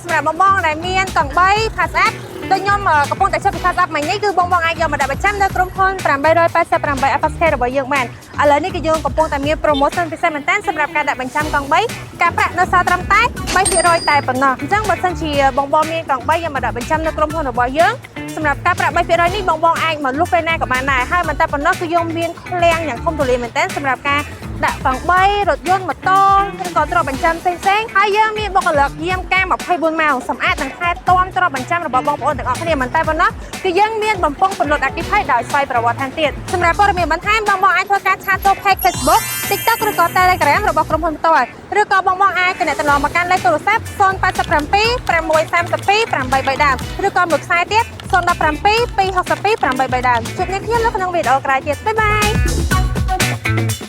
សម្រាប់បងដែលមានកង់3 Pass App ដូចខ្ញុំកំពុងតែជិះពី Pass App មិញនេះគឺបងអាចយកមកដាក់បញ្ចាំនៅក្រុមហ៊ុន888 FSK របស់យើងបានឥឡូវនេះគឺយើងកំពុងតែមាន promotion ពិសេសមែនតើសម្រាប់ការដាក់បញ្ចាំកង់3ការប្រាក់នៅសល់ត្រឹមតែ 3% តែប៉ុណ្ណោះអញ្ចឹងបើសិនជាបងមានកង់3យកមកដាក់បញ្ចាំនៅក្រុមហ៊ុនរបស់យើងសម្រាប់ការប្រាក់ 3% នេះបងអាចមកលុបពេលណាក៏បានដែរហើយមិនតែប៉ុណ្ណោះគឺយើងមានឃ្លាំងយ៉ាងធំទូលាយមែនតើសម្រាប់ការដាក់កង់3រថយន្តម៉ូតូឬក៏ទ្រព្យបញ្ចាំផ្សេងហើយយើងមានបុគ្គលិកយាមការ24ម៉ោងសម្អាតនិងថែទាំទ្រព្យបញ្ចាំរបស់បងប្អូនទាំងអស់គ្នាមិនតែប៉ុណ្ណោះគឺយើងមានបំពង់ពន្លត់អគ្គិភ័យដោយស្វ័យប្រវត្តិថែមទៀតសម្រាប់ព័ត៌មានបន្ថែមបងអាចធ្វើការឆាតចូល Page Facebook TikTok ឬក៏ Telegram របស់ក្រុមហ៊ុនផ្ទាល់ឬក៏បងអាចទំនាក់ទំនងមកកាន់លេខទូរស័ព្ទ087 632 833ដើមឬក៏មួយខ្សែទៀត017 262 833ដើមជួបគ្នានៅក្នុងវីដេអូក្រោយទៀតបាយបាយ